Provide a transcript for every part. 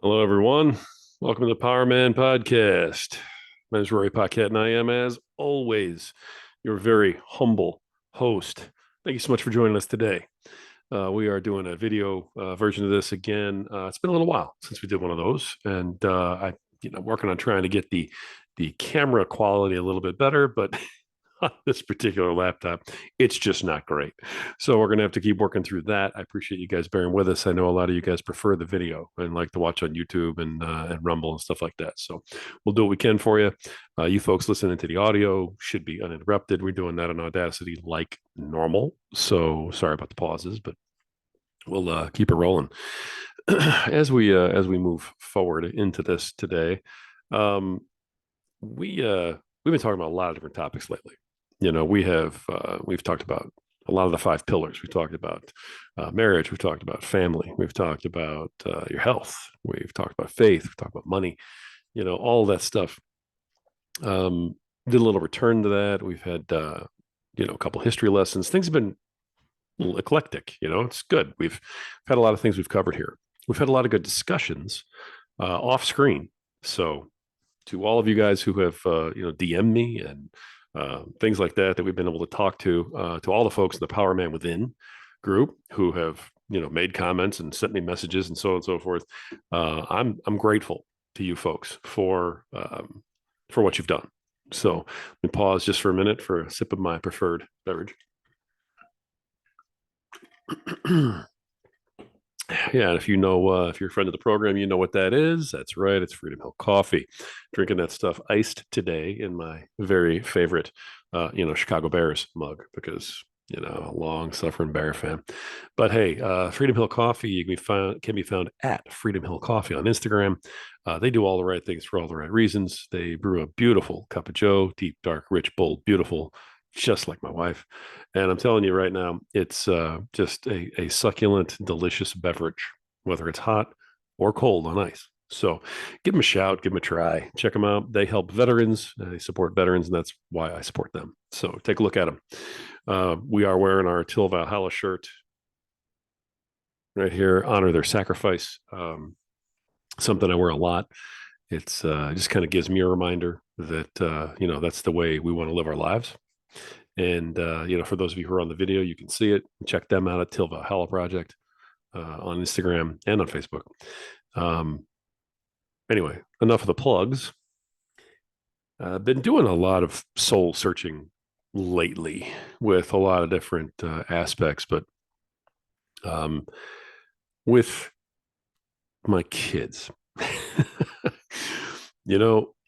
Hello, everyone. Welcome to the Power Man Podcast. My name is Rory Paquette, and I am, as always, your very humble host. Thank you so much for joining us today. We are doing a video version of this again. It's been a little while since we did one of those, and I'm working on trying to get the camera quality a little bit better, but on this particular laptop, it's just not great. So we're going to have to keep working through that. I appreciate you guys bearing with us. I know a lot of you guys prefer the video and like to watch on YouTube and Rumble and stuff like that. So we'll do what we can for you. You folks listening to the audio should be uninterrupted. We're doing that on Audacity like normal. So sorry about the pauses, but we'll keep it rolling as we move forward into this today. Um, we've been talking about a lot of different topics lately. We've talked about a lot of the five pillars. We talked about marriage. We've talked about family. We've talked about your health. We've talked about faith. We've talked about money. All that stuff. Did a little return to that. We've had a couple history lessons. Things have been a little eclectic. It's good. We've had a lot of things we've covered here. We've had a lot of good discussions off screen. So to all of you guys who have DM me and things like that we've been able to talk to all the folks in the Power Man Within group who have made comments and sent me messages and so on and so forth. I'm grateful to you folks for what you've done. So let me pause just for a minute for a sip of my preferred beverage. Yeah, and if if you're a friend of the program, you know what that is. That's right. It's Freedom Hill Coffee. Drinking that stuff iced today in my very favorite, Chicago Bears mug because, a long-suffering Bear fan. But hey, Freedom Hill Coffee can be found at Freedom Hill Coffee on Instagram. They do all the right things for all the right reasons. They brew a beautiful cup of Joe, deep, dark, rich, bold, beautiful, just like my wife. And I'm telling you right now, it's just a succulent, delicious beverage, whether it's hot or cold on ice. So give them a shout, give them a try, check them out. They help veterans, they support veterans, and that's why I support them. So take a look at them. We are wearing our Till Valhalla shirt right here, honor their sacrifice. Something I wear a lot. It's just kind of gives me a reminder that, that's the way we want to live our lives. And, for those of you who are on the video, you can see it. Check them out at Till Valhalla Project on Instagram and on Facebook. Anyway, enough of the plugs. I've been doing a lot of soul searching lately with a lot of different aspects, but with my kids,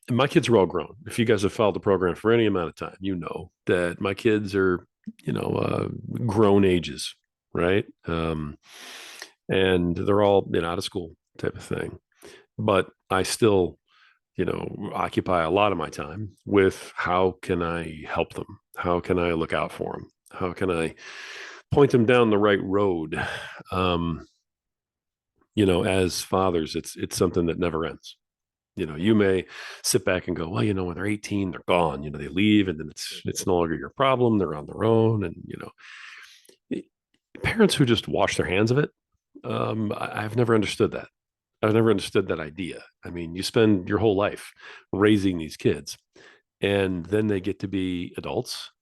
my kids are all grown. If you guys have followed the program for any amount of time, you know that my kids are, grown ages, right? And they're all out of school type of thing. But I still, occupy a lot of my time with how can I help them? How can I look out for them? How can I point them down the right road? As fathers, it's something that never ends. You may sit back and go, well, when they're 18, they're gone. They leave, and then it's no longer your problem. They're on their own, and parents who just wash their hands of it. I've never understood that. I've never understood that idea. I mean, you spend your whole life raising these kids, and then they get to be adults,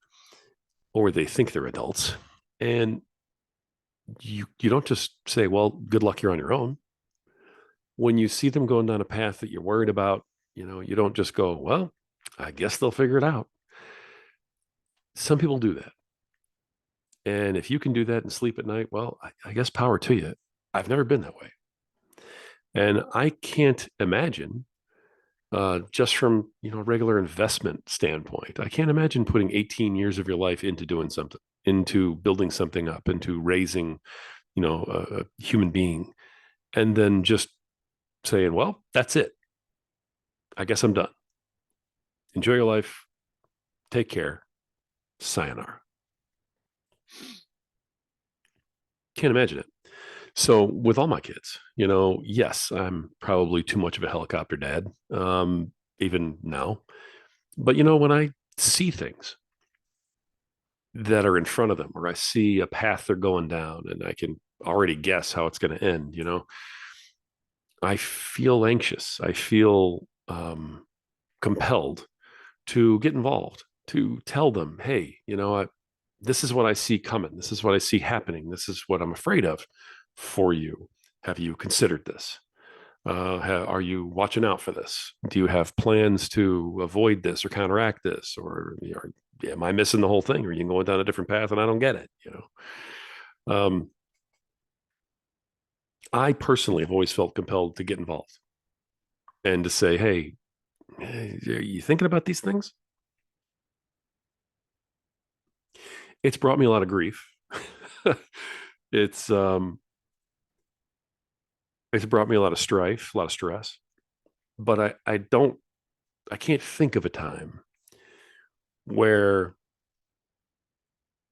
or they think they're adults, and you don't just say, well, good luck, you're on your own. When you see them going down a path that you're worried about, you don't just go, well, I guess they'll figure it out. Some people do that. And if you can do that and sleep at night, well, I guess power to you. I've never been that way. And I can't imagine, just from, a regular investment standpoint, I can't imagine putting 18 years of your life into doing something, into building something up, into raising, a human being, and then just saying, well, that's it. I guess I'm done. Enjoy your life. Take care. Sayonara. Can't imagine it. So with all my kids, yes, I'm probably too much of a helicopter dad, even now. But when I see things that are in front of them, or I see a path they're going down, and I can already guess how it's going to end, I feel anxious. I feel compelled to get involved, to tell them, hey, this is what I see coming. This is what I see happening. This is what I'm afraid of for you. Have you considered this? Are you watching out for this? Do you have plans to avoid this or counteract this? Or am I missing the whole thing? Or are you going down a different path and I don't get it? Um, I personally have always felt compelled to get involved and to say, hey, are you thinking about these things? It's brought me a lot of grief. it's um, it's brought me a lot of strife, a lot of stress. But I can't think of a time where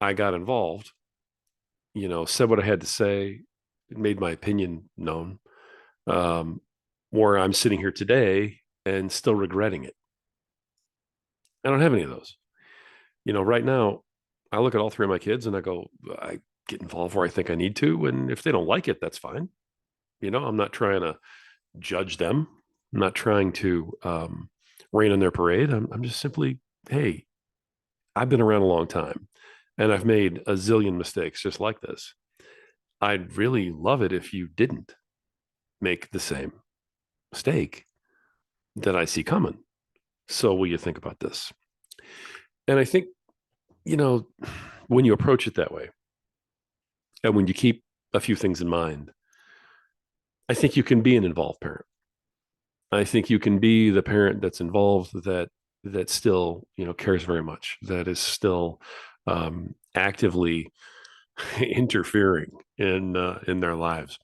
I got involved, said what I had to say, made my opinion known, um, where I'm sitting here today and still regretting it. I don't have any of those. Right now, I look at all three of my kids and I go, I get involved where I think I need to. And if they don't like it, that's fine. I'm not trying to judge them. I'm not trying to rain on their parade. I'm just simply, hey, I've been around a long time and I've made a zillion mistakes just like this. I'd really love it if you didn't make the same mistake that I see coming. So will you think about this? And I think, you know, when you approach it that way and when you keep a few things in mind, I think you can be an involved parent. I think you can be the parent that's involved that still, cares very much, that is still actively interfering in their lives,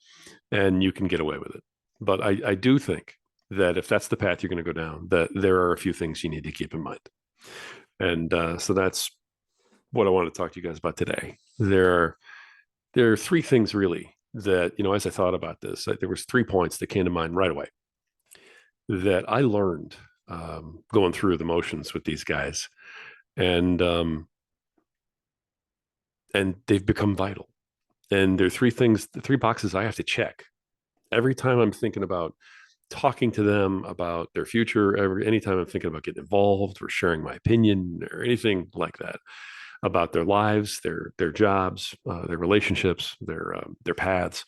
and you can get away with it. But I do think that if that's the path you're going to go down, that there are a few things you need to keep in mind. And so that's what I want to talk to you guys about today. There are three things really that, as I thought about this, there was 3 points that came to mind right away that I learned going through the motions with these guys, and they've become vital. And there are three things, the three boxes I have to check every time I'm thinking about talking to them about their future. Anytime I'm thinking about getting involved or sharing my opinion or anything like that about their lives, their jobs, their relationships, their paths.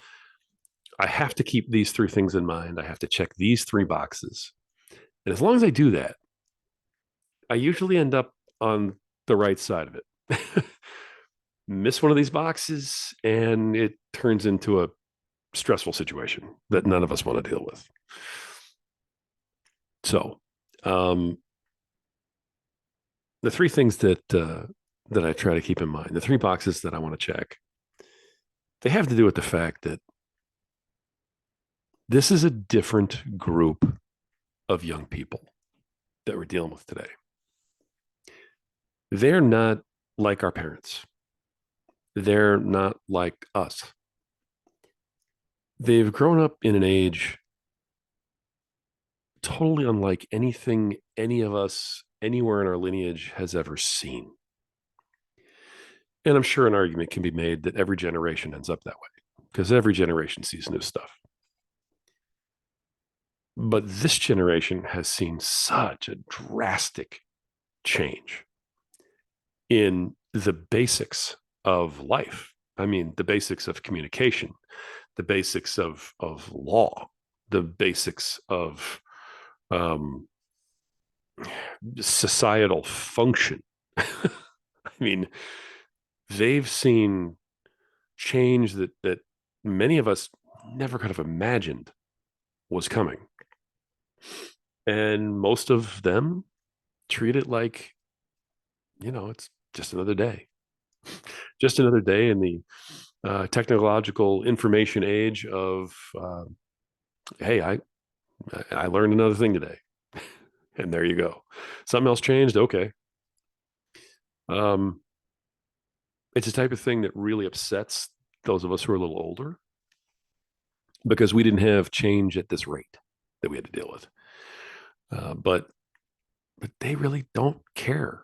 I have to keep these three things in mind. I have to check these three boxes. And as long as I do that, I usually end up on the right side of it. Miss one of these boxes, and it turns into a stressful situation that none of us want to deal with. So, the three things that I try to keep in mind, the three boxes that I want to check, they have to do with the fact that this is a different group of young people that we're dealing with today. They're not like our parents. They're not like us. They've grown up in an age totally unlike anything any of us anywhere in our lineage has ever seen. And I'm sure an argument can be made that every generation ends up that way because every generation sees new stuff. But this generation has seen such a drastic change in the basics of life. I mean, the basics of communication, the basics of law, the basics of um, societal function. I mean, they've seen change that many of us never could have imagined was coming. And most of them treat it like, it's just another day, just another day in the technological information age of, hey, I learned another thing today. And there you go. Something else changed. Okay. Um, it's a type of thing that really upsets those of us who are a little older because we didn't have change at this rate that we had to deal with. But they really don't care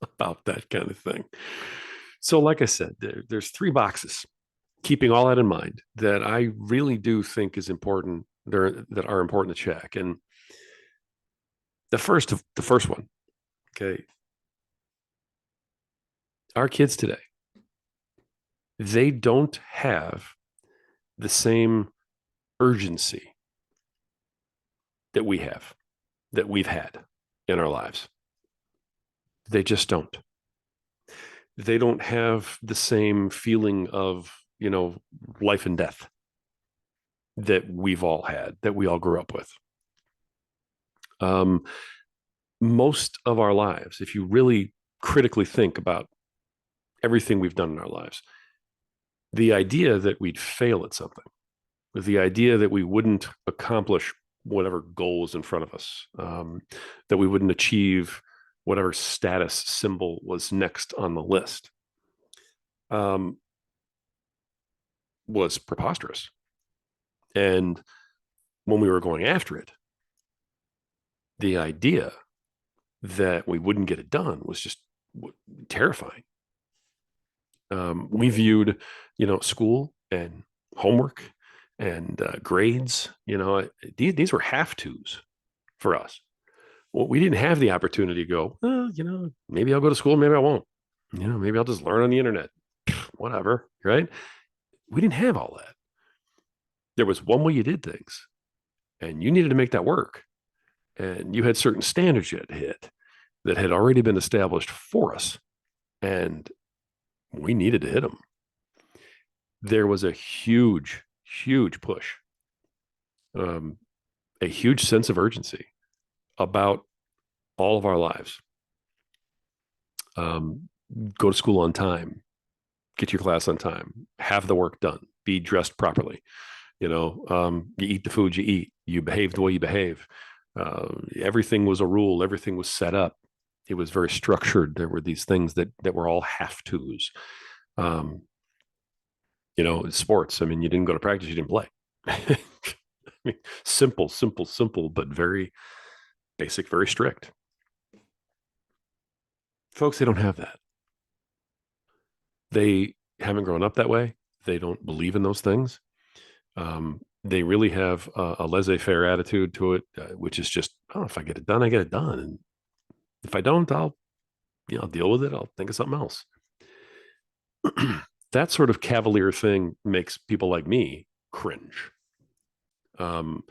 about that kind of thing. So, like I said, there's three boxes keeping all that in mind, that I really do think is important, there that are important to check. And the first one, okay, our kids today, they don't have the same urgency that we have, that we've had in our lives. They just don't. They don't have the same feeling of, life and death that we've all had, that we all grew up with. Um, Most of our lives, if you really critically think about everything we've done in our lives, the idea that we'd fail at something, with the idea that we wouldn't accomplish whatever goal was in front of us, that we wouldn't achieve whatever status symbol was next on the list, um, was preposterous. And when we were going after it, the idea that we wouldn't get it done was just terrifying. We viewed, school and homework and grades, these were have tos for us. Well, we didn't have the opportunity to go, maybe I'll go to school, maybe I won't. Maybe I'll just learn on the internet, whatever, right? We didn't have all that. There was one way you did things, and you needed to make that work. And you had certain standards you had to hit that had already been established for us, and we needed to hit them. There was a huge, huge push, um, a huge sense of urgency about all of our lives. Um, Go to school on time, get your class on time, have the work done, be dressed properly. You eat the food you eat, you behave the way you behave. Everything was a rule, everything was set up. It was very structured. There were these things that were all have tos. Um, Sports. I mean, you didn't go to practice, you didn't play. I mean, simple, simple, simple, but very basic, very strict. Folks, they don't have that. They haven't grown up that way. They don't believe in those things. They really have a laissez-faire attitude to it, which is just, oh, if I get it done, I get it done, and if I don't, I'll deal with it. I'll think of something else. That sort of cavalier thing makes people like me cringe. Um,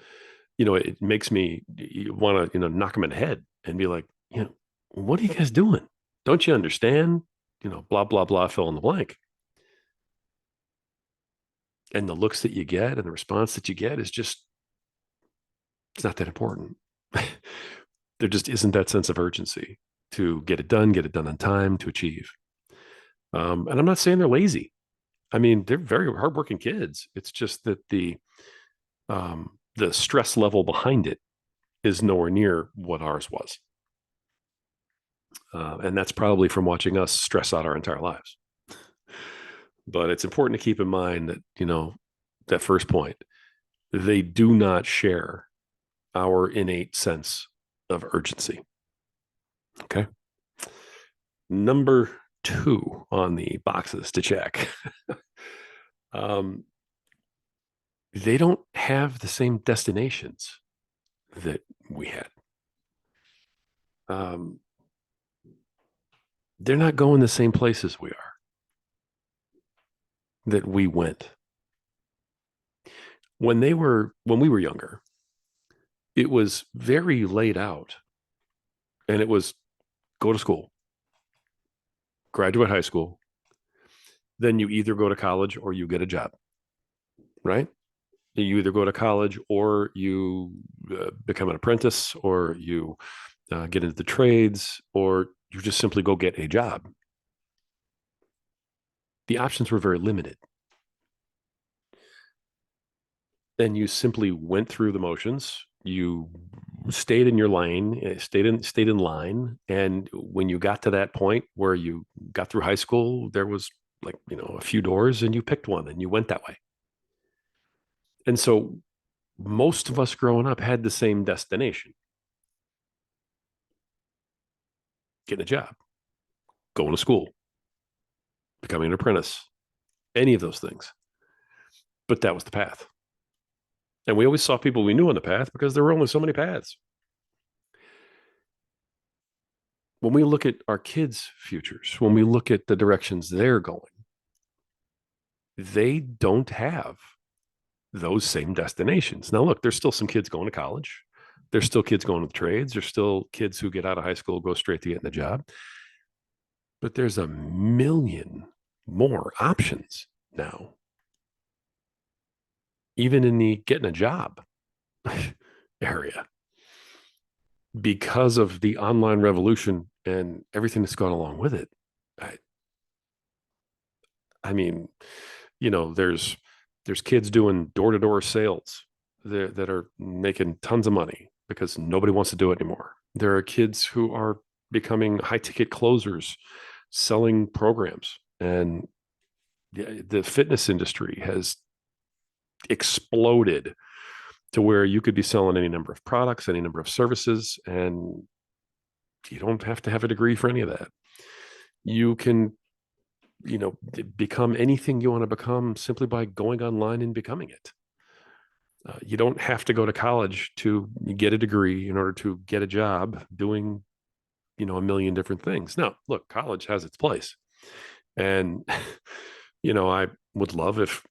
it makes me want to, knock them in the head and be like, what are you guys doing? Don't you understand? Blah, blah, blah, fill in the blank. And the looks that you get and the response that you get is just, it's not that important. There just isn't that sense of urgency to get it done on time, to achieve. And I'm not saying they're lazy. I mean, they're very hardworking kids. It's just that the stress level behind it is nowhere near what ours was. And that's probably from watching us stress out our entire lives. But it's important to keep in mind that, that first point, they do not share our innate sense of urgency. Okay. Number 2 on the boxes to check. um, they don't have the same destinations that we had. Um, they're not going the same places we are, that we went. When we were younger, it was very laid out, and it was go to school, graduate high school, then you either go to college or you get a job, right? You either go to college or you become an apprentice, or you get into the trades, or you just simply go get a job. The options were very limited. And you simply went through the motions. You stayed in your lane, stayed in line. And when you got to that point where you got through high school, there was like, a few doors, and you picked one and you went that way. And so most of us growing up had the same destination: getting a job, going to school, becoming an apprentice, any of those things. but that was the path. And we always saw people we knew on the path because there were only so many paths. When we look at our kids' futures, when we look at the directions they're going, they don't have those same destinations. Now, look, there's still some kids going to college. There's still kids going to the trades. There's still kids who get out of high school, go straight to getting a job. But there's a million more options now, even in the getting a job area, because of the online revolution and everything that's gone along with it. I, I mean, there's kids doing door-to-door sales that are making tons of money because nobody wants to do it anymore. There are kids who are becoming high-ticket closers, selling programs, and the fitness industry has exploded to where you could be selling any number of products, any number of services, and you don't have to have a degree for any of that. You can, become anything you want to become simply by going online and becoming it. You don't have to go to college to get a degree in order to get a job doing, a million different things. Now, look, college has its place. And, I would love if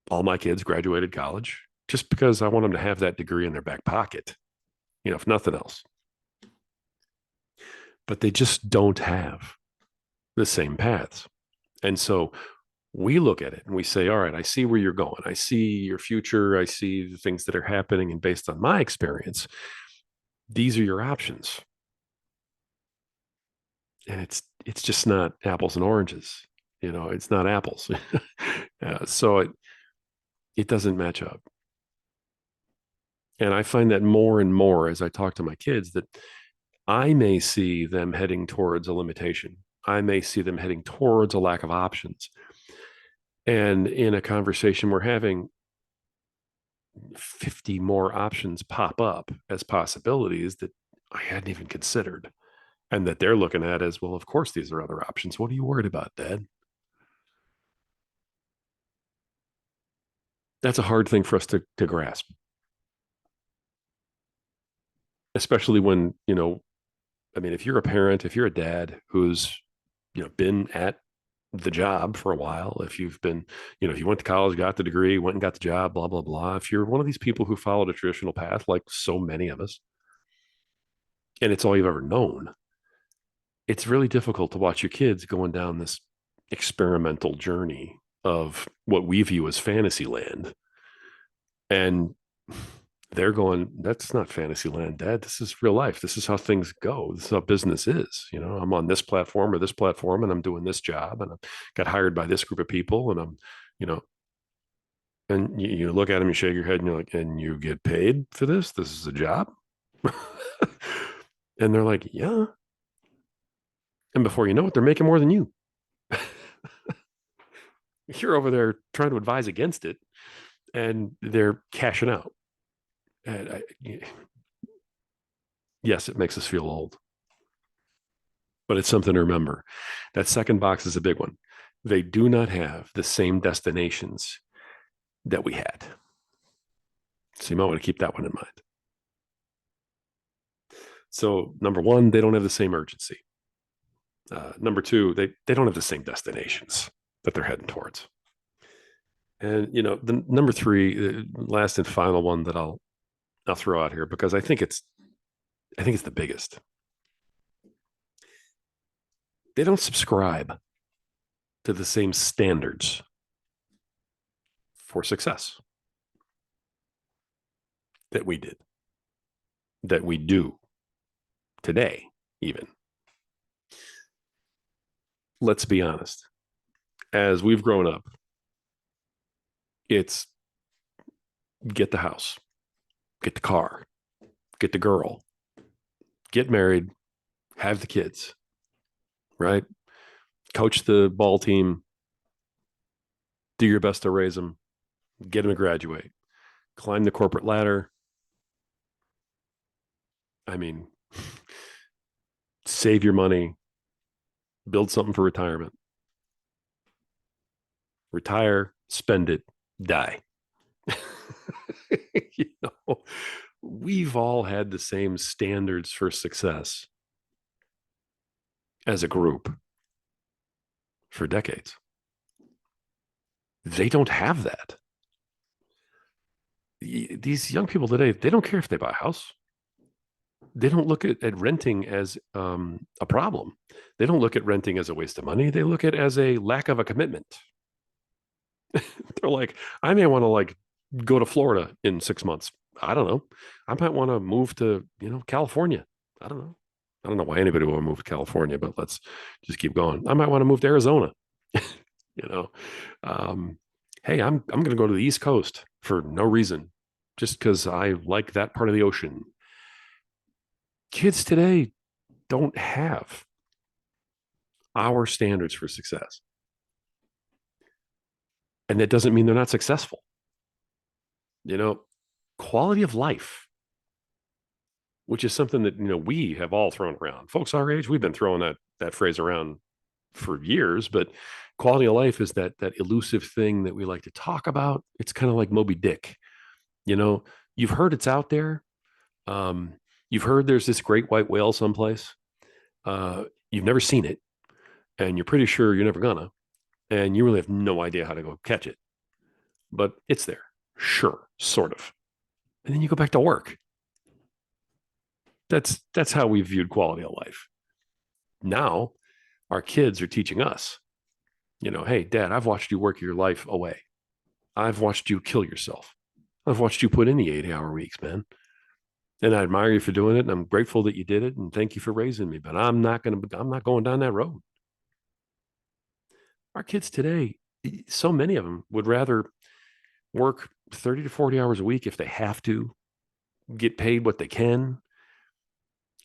all my kids graduated college just because I want them to have that degree in their back pocket, if nothing else. But they just don't have the same paths. And so we look at it and we say, all right, I see where you're going. I see your future. I see the things that are happening. And based on my experience, these are your options. And it's just not apples and oranges. It's not apples. So it doesn't match up. And I find that more and more as I talk to my kids that I may see them heading towards a limitation. I may see them heading towards a lack of options. And in a conversation we're having, 50 more options pop up as possibilities that I hadn't even considered. And that they're looking at as, well, of course, these are other options. What are you worried about, Dad? That's a hard thing for us to grasp, especially when, if you're a parent, if you're a dad who's, been at the job for a while, if you've been, if you went to college, got the degree, went and got the job, blah, blah, blah. If you're one of these people who followed a traditional path, like so many of us, and it's all you've ever known, it's really difficult to watch your kids going down this experimental journey of what we view as fantasy land. And they're going, that's not fantasy land, Dad. This is real life. This is how things go. This is how business is. I'm on this platform or this platform and I'm doing this job and I got hired by this group of people and I'm, you know, and you look at them, you shake your head and you're like, and you get paid for this? This is a job? And they're like, yeah. And before you know it, they're making more than you. You're over there trying to advise against it and they're cashing out. And yes, it makes us feel old, but it's something to remember. That second box is a big one. They do not have the same destinations that we had. So you might want to keep that one in mind. So number one, they don't have the same urgency. Number two, they don't have the same destinations that they're heading towards. And the number three, the last and final one that I'll throw out here because I think it's the biggest. They don't subscribe to the same standards for success that we did, that we do today, even. Let's be honest. As we've grown up, it's get the house, get the car, get the girl, get married, have the kids, right? Coach the ball team, do your best to raise them, get them to graduate, climb the corporate ladder. I mean, save your money, build something for retirement, retire, spend it, die. you know, we've all had the same standards for success as a group for decades. They don't have that. These young people today, they don't care if they buy a house. They don't look at renting as a problem. They don't look at renting as a waste of money. They look at it as a lack of a commitment. They're like, I may want to like go to Florida in 6 months. I don't know. I might want to move to, California. I don't know. I don't know why anybody would move to California, but let's just keep going. I might want to move to Arizona. you know, um, hey, I'm going to go to the East Coast for no reason, just because I like that part of the ocean. Kids today don't have our standards for success, and that doesn't mean they're not successful. You know, quality of life, which is something that we have all thrown around. Folks our age, we've been throwing that phrase around for years, but quality of life is that elusive thing that we like to talk about. It's kind of like Moby Dick. You know, you've heard it's out there. Um, you've heard there's this great white whale someplace. You've never seen it, and you're pretty sure you're never gonna, and you really have no idea how to go catch it. But it's there, sure, sort of. And then you go back to work. That's how we viewed quality of life. Now, our kids are teaching us, hey, Dad, I've watched you work your life away. I've watched you kill yourself. I've watched you put in the 80-hour weeks, man. And I admire you for doing it. And I'm grateful that you did it. And thank you for raising me. But I'm not going down that road. Our kids today, so many of them would rather work 30 to 40 hours a week if they have to, get paid what they can,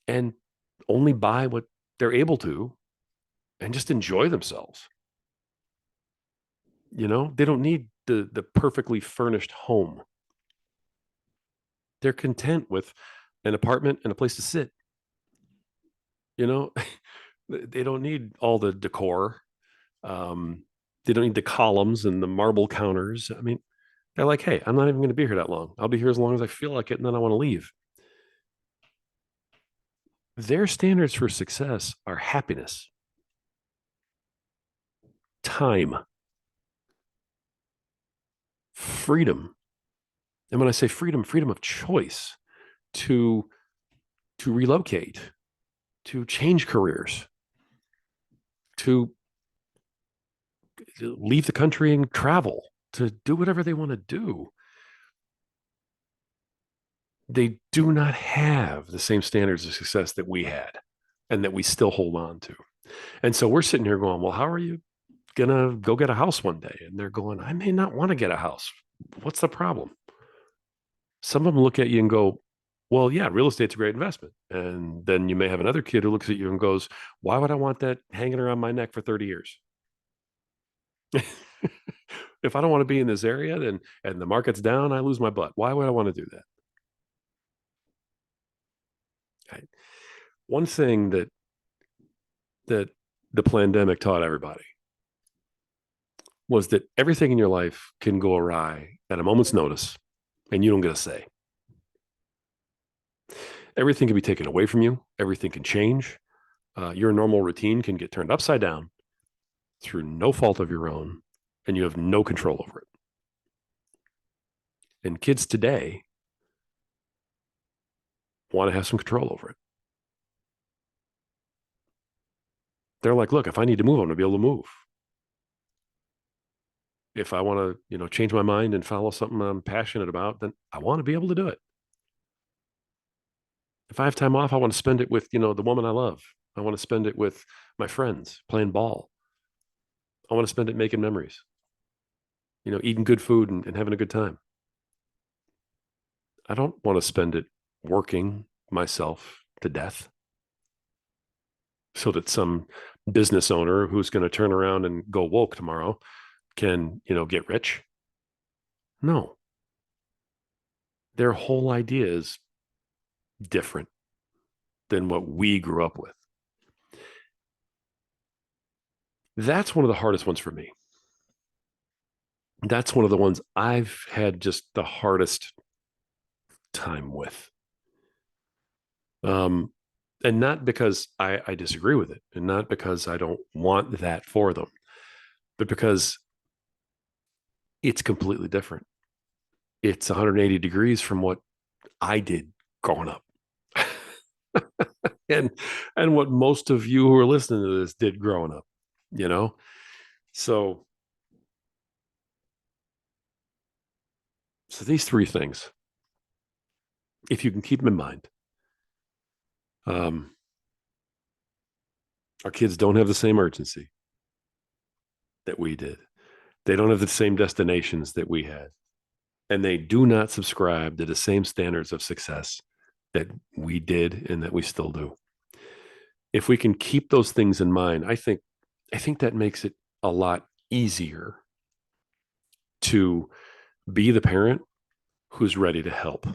and only buy what they're able to and just enjoy themselves. They don't need the perfectly furnished home. They're content with an apartment and a place to sit. You know, they don't need all the decor. Um, they don't need the columns and the marble counters. I mean, they're like, hey, I'm not even going to be here that long. I'll be here as long as I feel like it, and then I want to leave. Their standards for success are happiness, time, freedom. And when I say freedom, freedom of choice to relocate, to change careers, to leave the country and travel, to do whatever they want to do. They do not have the same standards of success that we had and that we still hold on to. And so we're sitting here going, well, how are you going to go get a house one day? And they're going, I may not want to get a house. What's the problem? Some of them look at you and go, well, yeah, real estate's a great investment. And then you may have another kid who looks at you and goes, why would I want that hanging around my neck for 30 years? If I don't want to be in this area, then and the market's down, I lose my butt. Why would I want to do that? Right? One thing that the pandemic taught everybody was that everything in your life can go awry at a moment's notice, and you don't get a say. Everything can be taken away from you. Everything can change. Your normal routine can get turned upside down through no fault of your own, and you have no control over it. And kids today want to have some control over it. They're like, look, if I need to move, I'm going to be able to move. If I want to, change my mind and follow something I'm passionate about, then I want to be able to do it. If I have time off, I want to spend it with, the woman I love. I want to spend it with my friends playing ball. I want to spend it making memories, eating good food and having a good time. I don't want to spend it working myself to death so that some business owner who's going to turn around and go woke tomorrow can, get rich. No, their whole idea is different than what we grew up with. That's one of the hardest ones for me. That's one of the ones I've had just the hardest time with. Um, and not because I disagree with it, and not because I don't want that for them, but because it's completely different. It's 180 degrees from what I did growing up. and and what most of you who are listening to this did growing up, you know? So these three things, if you can keep them in mind, um, our kids don't have the same urgency that we did. They don't have the same destinations that we had. And they do not subscribe to the same standards of success that we did and that we still do. If we can keep those things in mind, I think that makes it a lot easier to be the parent who's ready to help.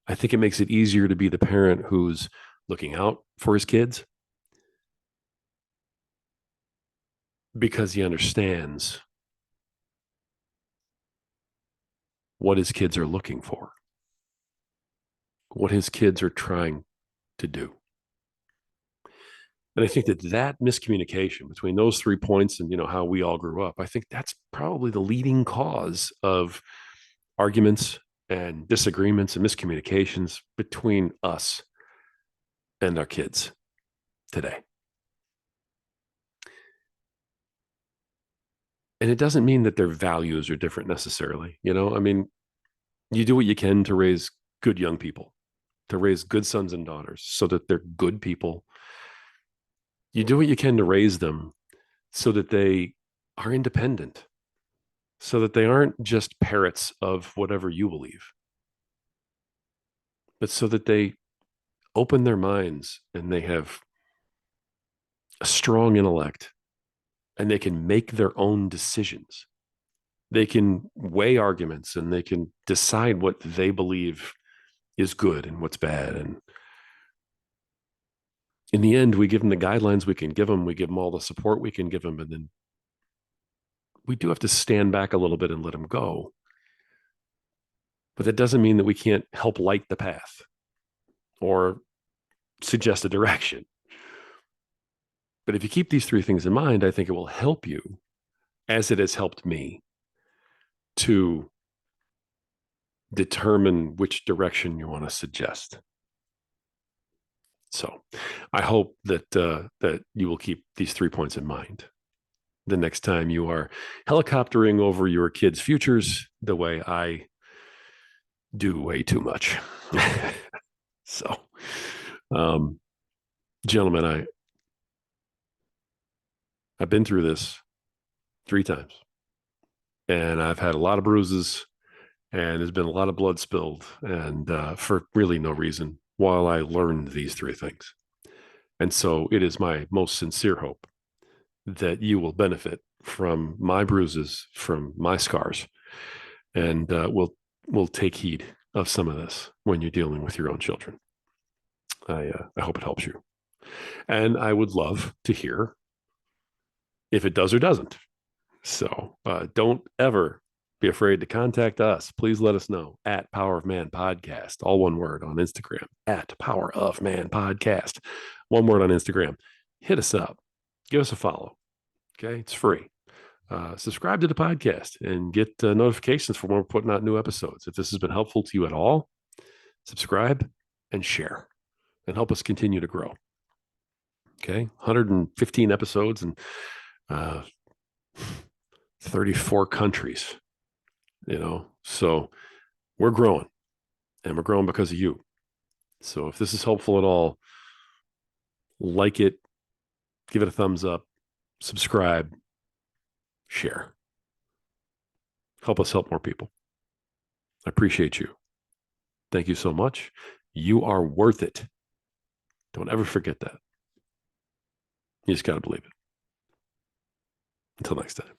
I think it makes it easier to be the parent who's looking out for his kids because he understands what his kids are looking for, what his kids are trying to do. And I think that miscommunication between those 3 points and how we all grew up, I think that's probably the leading cause of arguments and disagreements and miscommunications between us and our kids today. And it doesn't mean that their values are different necessarily. I mean, you do what you can to raise good young people, to raise good sons and daughters so that they're good people. You do what you can to raise them so that they are independent, so that they aren't just parrots of whatever you believe, but so that they open their minds and they have a strong intellect and they can make their own decisions. They can weigh arguments and they can decide what they believe is good and what's bad. And in the end, we give them the guidelines we can give them. We give them all the support we can give them. And then we do have to stand back a little bit and let them go. But that doesn't mean that we can't help light the path or suggest a direction. But if you keep these three things in mind, I think it will help you, as it has helped me, to determine which direction you want to suggest. So I hope that you will keep these 3 points in mind the next time you are helicoptering over your kids' futures the way I do way too much. So, um, gentlemen, I've been through this 3 times, and I've had a lot of bruises, and there's been a lot of blood spilled, and for really no reason while I learned these three things. And so it is my most sincere hope that you will benefit from my bruises, from my scars, and will take heed of some of this when you're dealing with your own children. I hope it helps you. And I would love to hear if it does or doesn't. So don't ever be afraid to contact us. Please let us know at Power of Man Podcast, all one word on Instagram, at Power of Man Podcast, one word on Instagram. Hit us up, give us a follow. Okay, it's free. Subscribe to the podcast and get notifications for when we're putting out new episodes. If this has been helpful to you at all, subscribe and share and help us continue to grow. Okay, 115 episodes and 34 countries, so we're growing, and we're growing because of you. So if this is helpful at all, like it, give it a thumbs up, subscribe, share. Help us help more people. I appreciate you. Thank you so much. You are worth it. Don't ever forget that. You just got to believe it. Until next time.